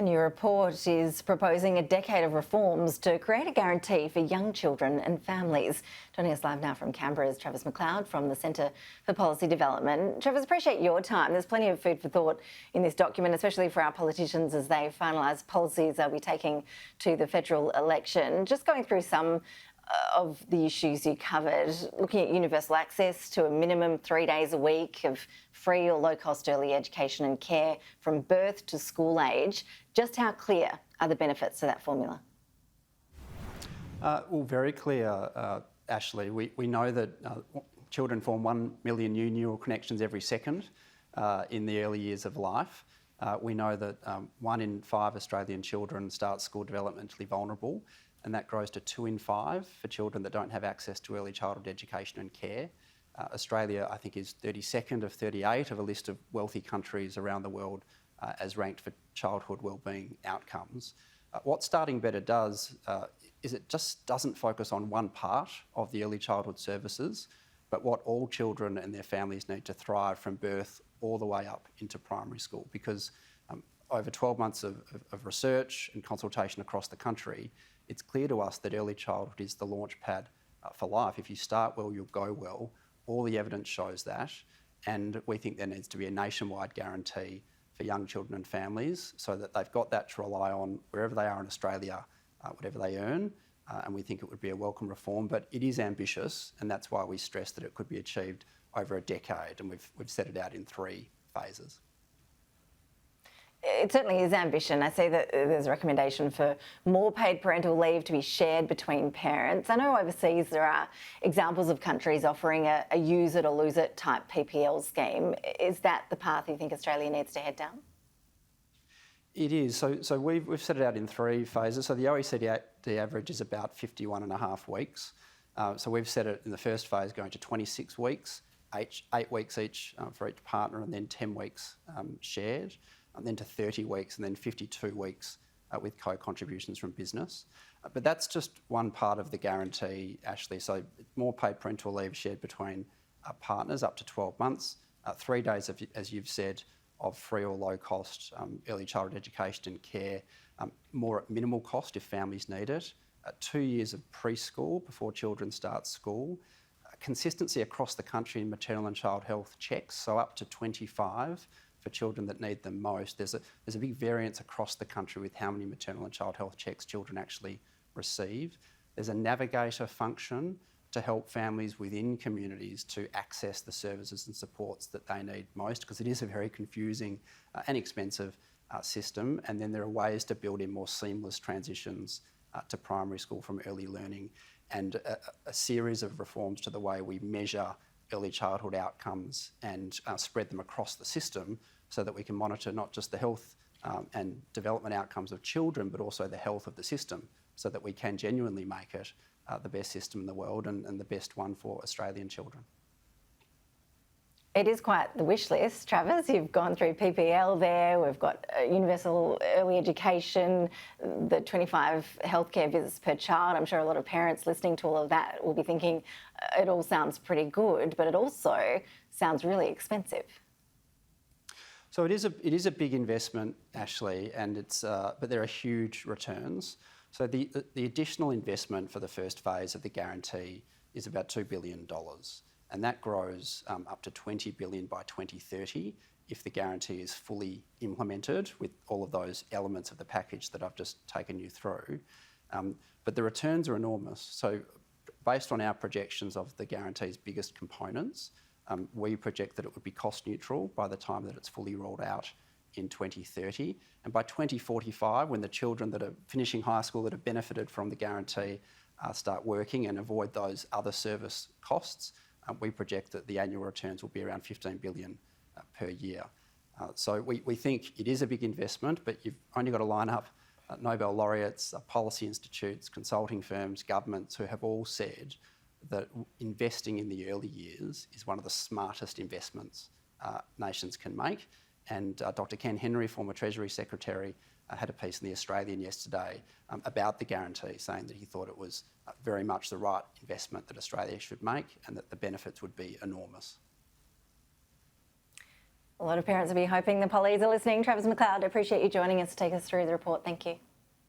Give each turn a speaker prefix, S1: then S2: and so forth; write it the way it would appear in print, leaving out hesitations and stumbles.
S1: A new report is proposing a decade of reforms to create a guarantee for young children and families. Joining us live now from Canberra is Travers McLeod from the Centre for Policy Development. Travers, appreciate your time. There's plenty of food for thought in this document, especially for our politicians as they finalise policies they'll be taking to the federal election. Just going through some of the issues you covered, looking at universal access to a minimum 3 days a week of free or low-cost early education and care from birth to school age. Just how clear are the benefits to that formula?
S2: Well, very clear, Ashley. We know that children form 1 million new neural connections every second in the early years of life. We know that 1 in 5 Australian children start school developmentally vulnerable, and that grows to 2 in 5 for children that don't have access to early childhood education and care. Australia, I think, is 32nd of 38 of a list of wealthy countries around the world as ranked for childhood wellbeing outcomes. What Starting Better does is it just doesn't focus on one part of the early childhood services, but what all children and their families need to thrive from birth all the way up into primary school, because over 12 months of research and consultation across the country, it's clear to us that early childhood is the launchpad for life. If you start well, you'll go well. All the evidence shows that, and we think there needs to be a nationwide guarantee for young children and families so that they've got that to rely on wherever they are in Australia, whatever they earn, and we think it would be a welcome reform, but it is ambitious, and that's why we stress that it could be achieved over a decade, and we've set it out in 3 phases.
S1: It certainly is ambition. I see that there's a recommendation for more paid parental leave to be shared between parents. I know overseas there are examples of countries offering a use it or lose it type PPL scheme. Is that the path you think Australia needs to head down?
S2: It is. So we've set it out in 3 phases. So the OECD average is about 51.5 weeks. So we've set it in the first phase going to 26 weeks, 8 weeks each for each partner, and then 10 weeks shared, and then to 30 weeks, and then 52 weeks with co-contributions from business. But that's just one part of the guarantee, Ashley. So more paid parental leave shared between partners up to 12 months, 3 days, as you've said, of free or low-cost early childhood education and care, more at minimal cost if families need it, 2 years of preschool before children start school, consistency across the country in maternal and child health checks, so up to 25 for children that need them most. There's a big variance across the country with how many maternal and child health checks children actually receive. There's a navigator function to help families within communities to access the services and supports that they need most, because it is a very confusing and expensive system. And then there are ways to build in more seamless transitions to primary school from early learning, and a series of reforms to the way we measure early childhood outcomes and spread them across the system so that we can monitor not just the health and development outcomes of children, but also the health of the system, so that we can genuinely make it the best system in the world and the best one for Australian children.
S1: It is quite the wish list, Travers. You've gone through PPL there. We've got universal early education, the 25 healthcare visits per child. I'm sure a lot of parents listening to all of that will be thinking it all sounds pretty good, but it also sounds really expensive.
S2: So it is a big investment, Ashley, and but there are huge returns. So the additional investment for the first phase of the guarantee is about $2 billion. And that grows up to $20 billion by 2030 if the guarantee is fully implemented with all of those elements of the package that I've just taken you through. But the returns are enormous. So based on our projections of the guarantee's biggest components, we project that it would be cost neutral by the time that it's fully rolled out in 2030. And by 2045, when the children that are finishing high school that have benefited from the guarantee start working and avoid those other service costs, we project that the annual returns will be around $15 billion per year. So we think it is a big investment, but you've only got to line up Nobel laureates, policy institutes, consulting firms, governments who have all said that investing in the early years is one of the smartest investments nations can make. And Dr. Ken Henry, former Treasury Secretary, had a piece in The Australian yesterday about the guarantee, saying that he thought it was very much the right investment that Australia should make and that the benefits would be enormous.
S1: A lot of parents will be hoping the pollies are listening. Travers McLeod, appreciate you joining us to take us through the report. Thank you.